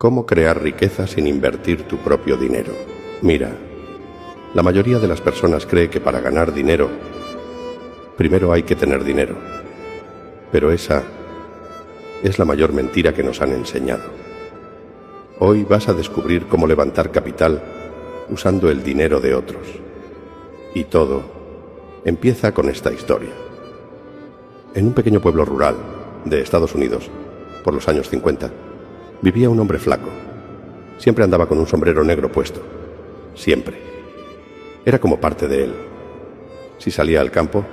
¿Cómo crear riqueza sin invertir tu propio dinero? Mira, la mayoría de las personas cree que para ganar dinero, primero hay que tener dinero. Pero esa es la mayor mentira que nos han enseñado. Hoy vas a descubrir cómo levantar capital usando el dinero de otros. Y todo empieza con esta historia. En un pequeño pueblo rural de Estados Unidos, por los años 50, vivía un hombre flaco. Siempre andaba con un sombrero negro puesto. Siempre. Era como parte de él. Si salía al campo,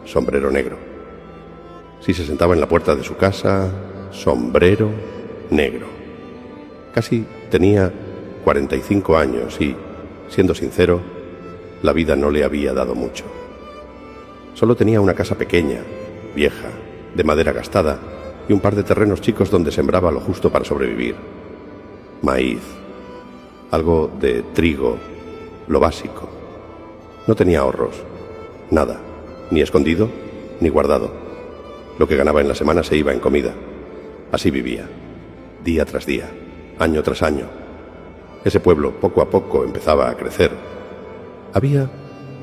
sombrero negro. Si se sentaba en la puerta de su casa, sombrero negro. Casi tenía 45 años y, siendo sincero, la vida no le había dado mucho. Solo tenía una casa pequeña, vieja, de madera gastada, y un par de terrenos chicos donde sembraba lo justo para sobrevivir. Maíz, algo de trigo, lo básico. No tenía ahorros, nada, ni escondido, ni guardado. Lo que ganaba en la semana se iba en comida. Así vivía, día tras día, año tras año. Ese pueblo poco a poco empezaba a crecer. Había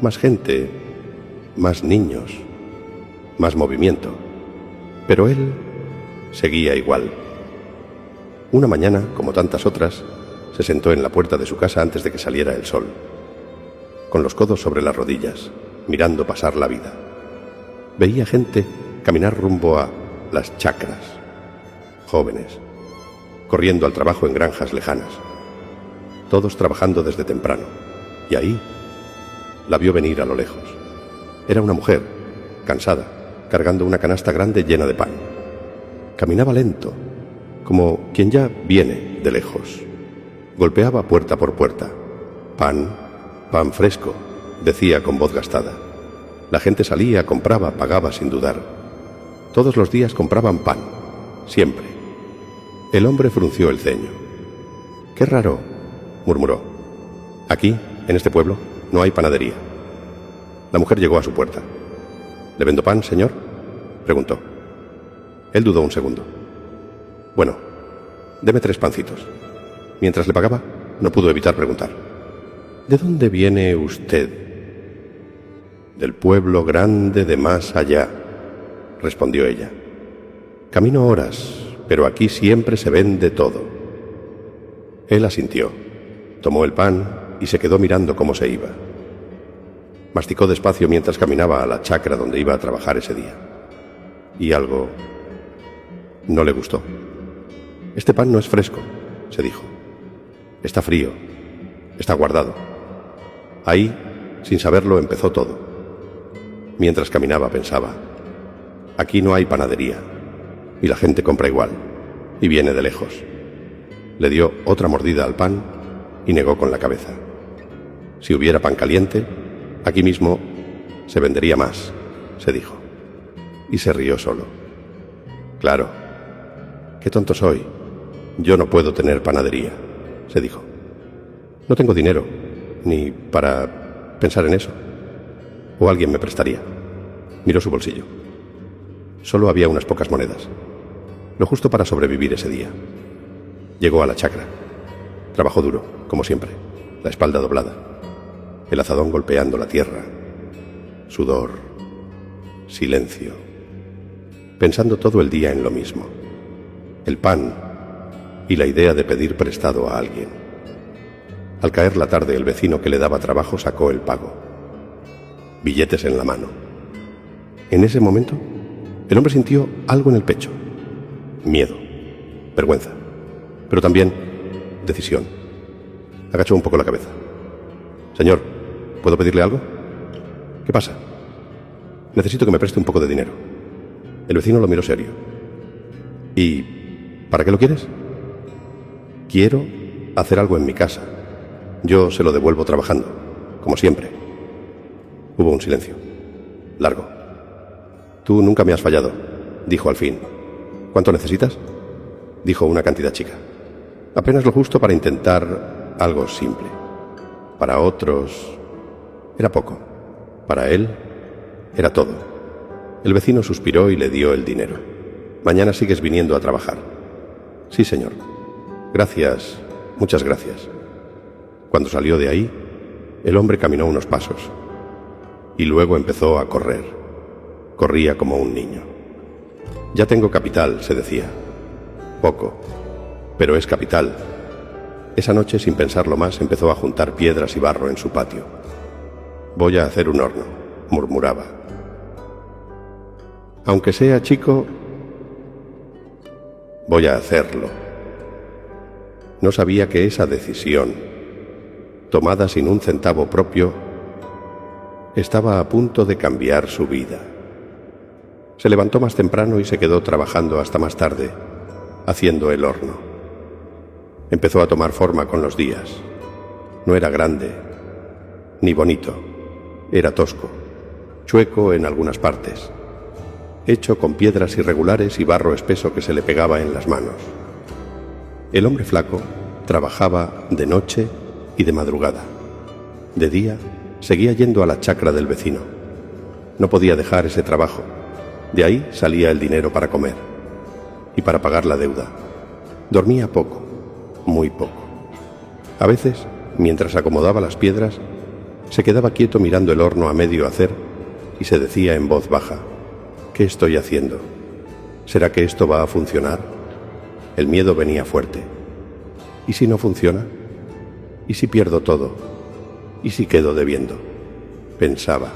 más gente, más niños, más movimiento. Pero él seguía igual. Una mañana, como tantas otras, se sentó en la puerta de su casa antes de que saliera el sol, con los codos sobre las rodillas, mirando pasar la vida. Veía gente caminar rumbo a las chacras, jóvenes, corriendo al trabajo en granjas lejanas, todos trabajando desde temprano, y ahí la vio venir a lo lejos. Era una mujer, cansada, cargando una canasta grande llena de pan. Caminaba lento, como quien ya viene de lejos. Golpeaba puerta por puerta. Pan, pan fresco, decía con voz gastada. La gente salía, compraba, pagaba sin dudar. Todos los días compraban pan, siempre. El hombre frunció el ceño. «Qué raro», murmuró. «Aquí, en este pueblo, no hay panadería». La mujer llegó a su puerta. «¿Le vendo pan, señor?», preguntó. Él dudó un segundo. «Bueno, deme 3 pancitos». Mientras le pagaba, no pudo evitar preguntar: «¿De dónde viene usted?» «Del pueblo grande de más allá», respondió ella. «Camino horas, pero aquí siempre se vende todo». Él asintió, tomó el pan y se quedó mirando cómo se iba. Masticó despacio mientras caminaba a la chacra donde iba a trabajar ese día. Y algo no le gustó. «Este pan no es fresco», se dijo. «Está frío, está guardado». Ahí, sin saberlo, empezó todo. Mientras caminaba pensaba: «Aquí no hay panadería, y la gente compra igual, y viene de lejos». Le dio otra mordida al pan y negó con la cabeza. «Si hubiera pan caliente, aquí mismo se vendería más», se dijo. Y se rió solo. «Claro, qué tonto soy. Yo no puedo tener panadería», se dijo. «No tengo dinero, ni para pensar en eso. O alguien me prestaría». Miró su bolsillo. Solo había unas pocas monedas, lo justo para sobrevivir ese día. Llegó a la chacra. Trabajó duro, como siempre, la espalda doblada, el azadón golpeando la tierra. Sudor, silencio, pensando todo el día en lo mismo: el pan y la idea de pedir prestado a alguien. Al caer la tarde, el vecino que le daba trabajo sacó el pago. Billetes en la mano. En ese momento, el hombre sintió algo en el pecho. Miedo, vergüenza, pero también decisión. Agachó un poco la cabeza. «Señor, ¿puedo pedirle algo?» «¿Qué pasa?» «Necesito que me preste un poco de dinero». El vecino lo miró serio. «¿Y para qué lo quieres?» «Quiero hacer algo en mi casa. Yo se lo devuelvo trabajando, como siempre». Hubo un silencio, largo. «Tú nunca me has fallado», dijo al fin. «¿Cuánto necesitas?» Dijo una cantidad chica. Apenas lo justo para intentar algo simple. Para otros era poco. Para él era todo. El vecino suspiró y le dio el dinero. «Mañana sigues viniendo a trabajar». «Sí, señor». Gracias, muchas gracias. Cuando salió de ahí, el hombre caminó unos pasos y luego empezó a correr. Corría como un niño. Ya tengo capital, se decía. Poco, pero es capital. Esa noche, sin pensarlo más, empezó a juntar piedras y barro en su patio. Voy a hacer un horno, murmuraba. Aunque sea chico, voy a hacerlo. No sabía que esa decisión, tomada sin un centavo propio, estaba a punto de cambiar su vida. Se levantó más temprano y se quedó trabajando hasta más tarde, haciendo el horno. Empezó a tomar forma con los días. No era grande, ni bonito. Era tosco, chueco en algunas partes, hecho con piedras irregulares y barro espeso que se le pegaba en las manos. El hombre flaco trabajaba de noche y de madrugada. De día seguía yendo a la chacra del vecino. No podía dejar ese trabajo. De ahí salía el dinero para comer y para pagar la deuda. Dormía poco, muy poco. A veces, mientras acomodaba las piedras, se quedaba quieto mirando el horno a medio hacer y se decía en voz baja: ¿qué estoy haciendo? ¿Será que esto va a funcionar? El miedo venía fuerte. ¿Y si no funciona? ¿Y si pierdo todo? ¿Y si quedo debiendo? Pensaba,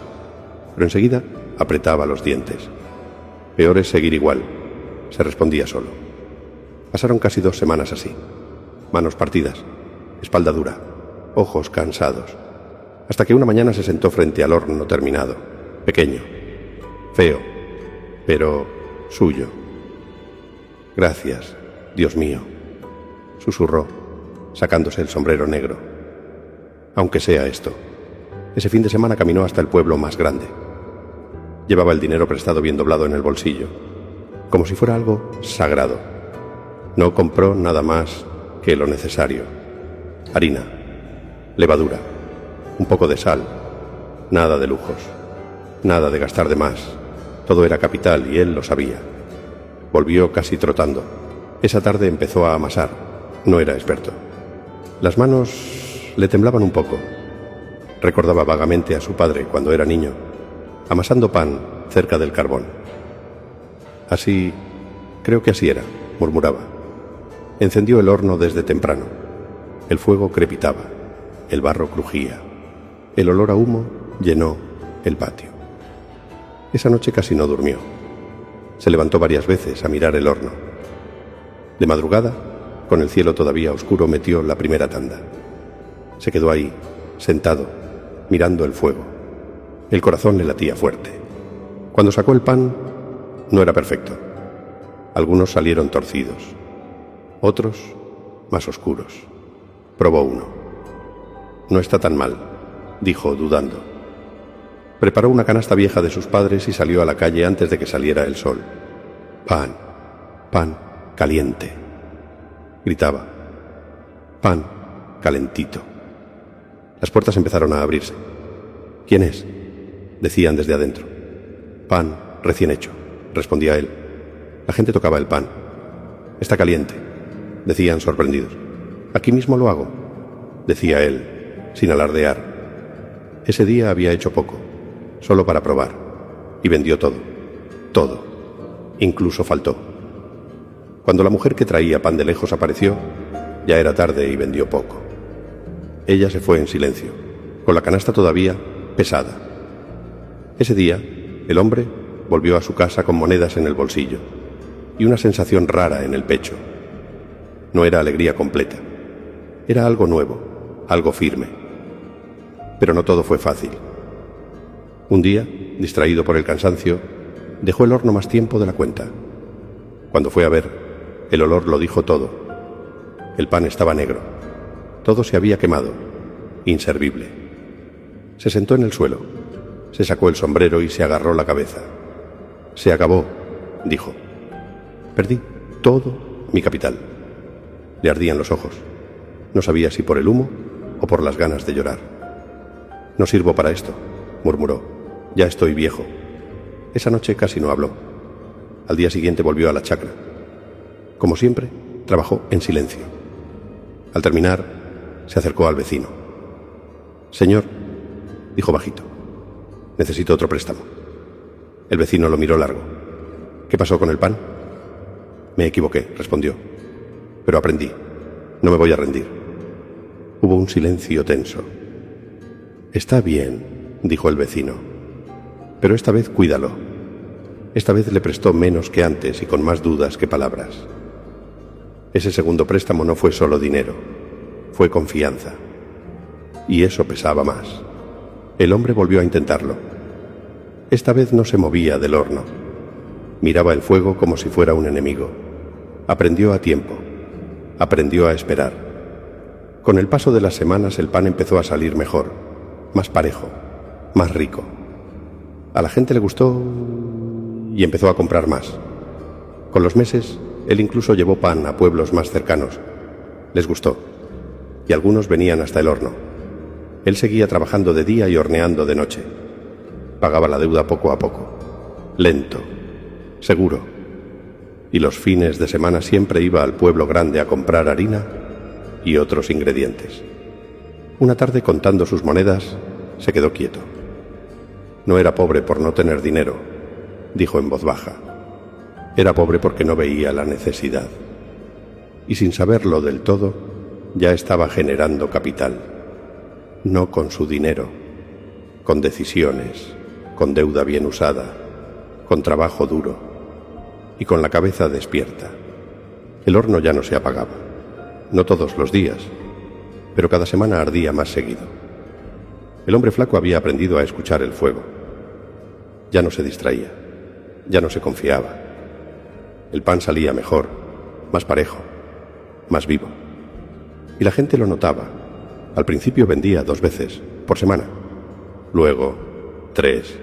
pero enseguida apretaba los dientes. Peor es seguir igual, se respondía solo. Pasaron casi 2 semanas así. Manos partidas, espalda dura, ojos cansados. Hasta que una mañana se sentó frente al horno terminado, pequeño, feo, pero suyo. Gracias, Dios mío, susurró, sacándose el sombrero negro. Aunque sea esto. Ese fin de semana caminó hasta el pueblo más grande. Llevaba el dinero prestado bien doblado en el bolsillo, como si fuera algo sagrado. No compró nada más que lo necesario: harina, levadura, un poco de sal, nada de lujos, nada de gastar de más. Todo era capital y él lo sabía. Volvió casi trotando. Esa tarde empezó a amasar. No era experto. Las manos le temblaban un poco. Recordaba vagamente a su padre cuando era niño, amasando pan cerca del carbón. Así, creo que así era, murmuraba. Encendió el horno desde temprano. El fuego crepitaba, el barro crujía, el olor a humo llenó el patio. Esa noche casi no durmió. Se levantó varias veces a mirar el horno. De madrugada, con el cielo todavía oscuro, metió la primera tanda. Se quedó ahí, sentado, mirando el fuego. El corazón le latía fuerte. Cuando sacó el pan, no era perfecto. Algunos salieron torcidos, otros más oscuros. Probó uno. No está tan mal, dijo dudando. Preparó una canasta vieja de sus padres y salió a la calle antes de que saliera el sol. Pan, pan caliente, gritaba. Pan calentito. Las puertas empezaron a abrirse. ¿Quién es?, decían desde adentro. Pan recién hecho, respondía él. La gente tocaba el pan. Está caliente, decían sorprendidos. Aquí mismo lo hago, decía él, sin alardear. Ese día había hecho poco, solo para probar, y vendió todo, todo, incluso faltó. Cuando la mujer que traía pan de lejos apareció, ya era tarde y vendió poco. Ella se fue en silencio, con la canasta todavía pesada. Ese día, el hombre volvió a su casa con monedas en el bolsillo y una sensación rara en el pecho. No era alegría completa, era algo nuevo, algo firme. Pero no todo fue fácil. Un día, distraído por el cansancio, dejó el horno más tiempo de la cuenta. Cuando fue a ver, el olor lo dijo todo. El pan estaba negro. Todo se había quemado, inservible. Se sentó en el suelo, se sacó el sombrero y se agarró la cabeza. Se acabó, dijo. Perdí todo mi capital. Le ardían los ojos. No sabía si por el humo o por las ganas de llorar. No sirvo para esto, murmuró. Ya estoy viejo. Esa noche casi no habló. Al día siguiente volvió a la chacra. Como siempre, trabajó en silencio. Al terminar, se acercó al vecino. «Señor», dijo bajito, «necesito otro préstamo». El vecino lo miró largo. «¿Qué pasó con el pan?» «Me equivoqué», respondió, «pero aprendí. No me voy a rendir». Hubo un silencio tenso. «Está bien», dijo el vecino, «pero esta vez cuídalo». Esta vez le prestó menos que antes y con más dudas que palabras. Ese segundo préstamo no fue solo dinero, fue confianza. Y eso pesaba más. El hombre volvió a intentarlo. Esta vez no se movía del horno. Miraba el fuego como si fuera un enemigo. Aprendió a tiempo. Aprendió a esperar. Con el paso de las semanas el pan empezó a salir mejor, más parejo, más rico. A la gente le gustó y empezó a comprar más. Con los meses, él incluso llevó pan a pueblos más cercanos. Les gustó. Y algunos venían hasta el horno. Él seguía trabajando de día y horneando de noche. Pagaba la deuda poco a poco. Lento. Seguro. Y los fines de semana siempre iba al pueblo grande a comprar harina y otros ingredientes. Una tarde, contando sus monedas, se quedó quieto. No era pobre por no tener dinero, dijo en voz baja. Era pobre porque no veía la necesidad. Y sin saberlo del todo, ya estaba generando capital. No con su dinero, con decisiones, con deuda bien usada, con trabajo duro y con la cabeza despierta. El horno ya no se apagaba, no todos los días, pero cada semana ardía más seguido. El hombre flaco había aprendido a escuchar el fuego. Ya no se distraía, ya no se confiaba. El pan salía mejor, más parejo, más vivo. Y la gente lo notaba. Al principio vendía 2 veces por semana, luego 3,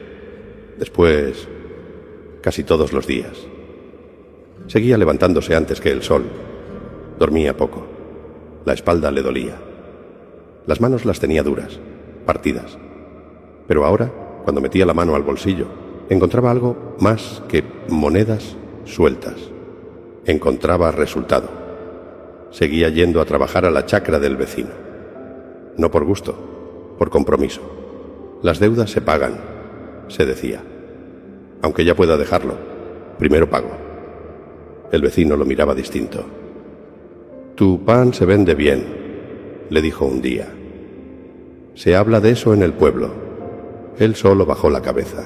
después casi todos los días. Seguía levantándose antes que el sol. Dormía poco. La espalda le dolía. Las manos las tenía duras, partidas. Pero ahora, cuando metía la mano al bolsillo, encontraba algo más que monedas sueltas. Encontraba resultado. Seguía yendo a trabajar a la chacra del vecino. No por gusto, por compromiso. Las deudas se pagan, se decía. Aunque ya pueda dejarlo, primero pago. El vecino lo miraba distinto. «Tu pan se vende bien», le dijo un día. «Se habla de eso en el pueblo». Él solo bajó la cabeza.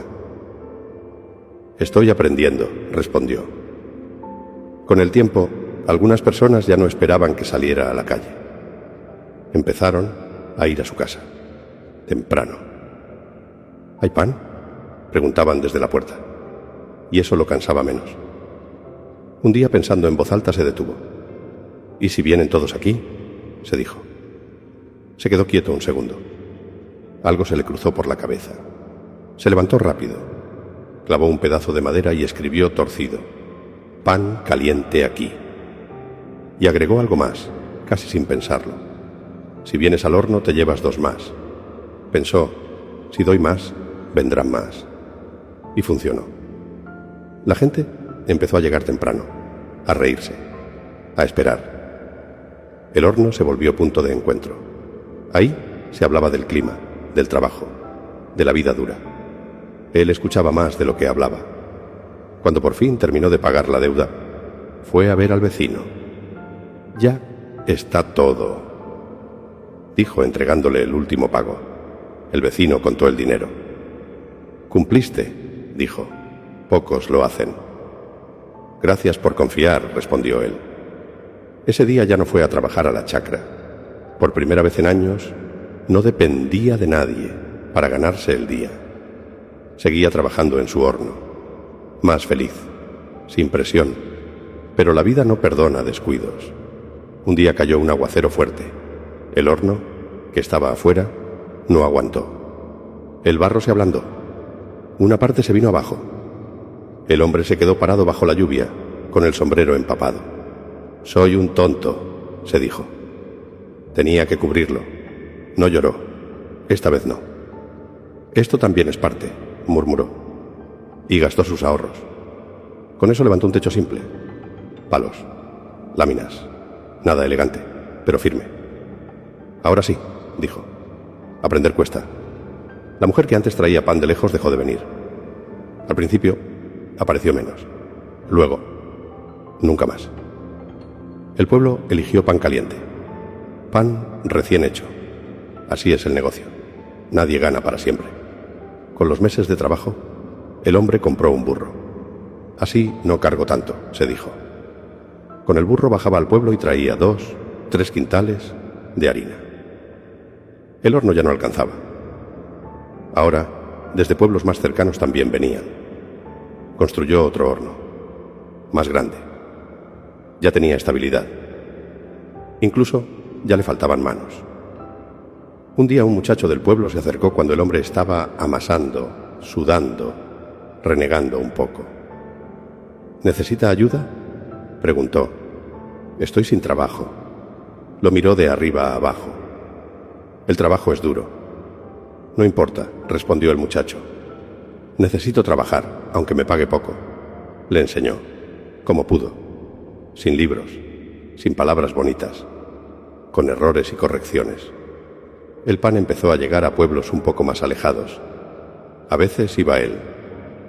«Estoy aprendiendo», respondió. Con el tiempo, algunas personas ya no esperaban que saliera a la calle. Empezaron a ir a su casa, temprano. «¿Hay pan?», preguntaban desde la puerta, y eso lo cansaba menos. Un día, pensando en voz alta, se detuvo. «¿Y si vienen todos aquí?», se dijo. Se quedó quieto un segundo. Algo se le cruzó por la cabeza. Se levantó rápido, clavó un pedazo de madera y escribió torcido: «Pan caliente aquí». Y agregó algo más, casi sin pensarlo: «Si vienes al horno te llevas 2 más». Pensó: «Si doy más, vendrán más». Y funcionó. La gente empezó a llegar temprano, a reírse, a esperar. El horno se volvió punto de encuentro. Ahí se hablaba del clima, del trabajo, de la vida dura. Él escuchaba más de lo que hablaba. Cuando por fin terminó de pagar la deuda, fue a ver al vecino. «Ya está todo», dijo entregándole el último pago. El vecino contó el dinero. «Cumpliste», dijo. «Pocos lo hacen». «Gracias por confiar», respondió él. Ese día ya no fue a trabajar a la chacra. Por primera vez en años, no dependía de nadie para ganarse el día. Seguía trabajando en su horno, más feliz, sin presión, pero la vida no perdona descuidos. Un día cayó un aguacero fuerte. El horno, que estaba afuera, no aguantó. El barro se ablandó. Una parte se vino abajo. El hombre se quedó parado bajo la lluvia, con el sombrero empapado. «Soy un tonto», se dijo. Tenía que cubrirlo. No lloró. Esta vez no. «Esto también es parte», murmuró. Y gastó sus ahorros. Con eso levantó un techo simple. Palos, láminas, nada elegante, pero firme. Ahora sí, dijo. Aprender cuesta. La mujer que antes traía pan de lejos dejó de venir. Al principio, apareció menos. Luego, nunca más. El pueblo eligió pan caliente. Pan recién hecho. Así es el negocio. Nadie gana para siempre. Con los meses de trabajo, el hombre compró un burro. Así no cargo tanto, se dijo. Con el burro bajaba al pueblo y traía 2, 3 quintales de harina. El horno ya no alcanzaba. Ahora, desde pueblos más cercanos también venían. Construyó otro horno, más grande. Ya tenía estabilidad. Incluso ya le faltaban manos. Un día un muchacho del pueblo se acercó cuando el hombre estaba amasando, sudando, renegando un poco. ¿Necesita ayuda?, preguntó. Estoy sin trabajo. Lo miró de arriba a abajo. El trabajo es duro. No importa, respondió el muchacho. Necesito trabajar, aunque me pague poco. Le enseñó, como pudo, sin libros, sin palabras bonitas, con errores y correcciones. El pan empezó a llegar a pueblos un poco más alejados. A veces iba él,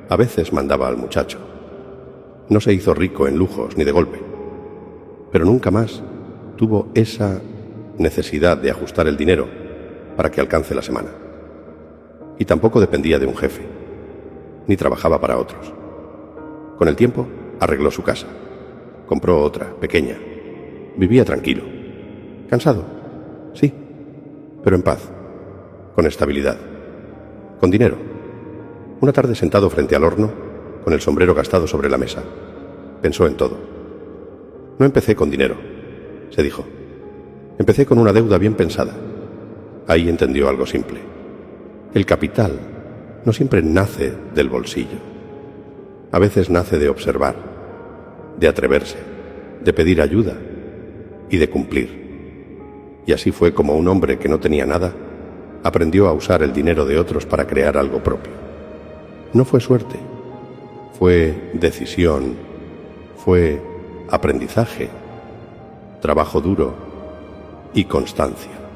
a veces mandaba al muchacho. No se hizo rico en lujos ni de golpe, pero nunca más tuvo esa necesidad de ajustar el dinero para que alcance la semana. Y tampoco dependía de un jefe, ni trabajaba para otros. Con el tiempo arregló su casa, compró otra, pequeña. Vivía tranquilo, cansado, sí, pero en paz, con estabilidad, con dinero. Una tarde, sentado frente al horno, con el sombrero gastado sobre la mesa, pensó en todo. No empecé con dinero, se dijo. Empecé con una deuda bien pensada. Ahí entendió algo simple. El capital no siempre nace del bolsillo. A veces nace de observar, de atreverse, de pedir ayuda y de cumplir. Y así fue como un hombre que no tenía nada aprendió a usar el dinero de otros para crear algo propio. No fue suerte, fue decisión, fue aprendizaje, trabajo duro y constancia.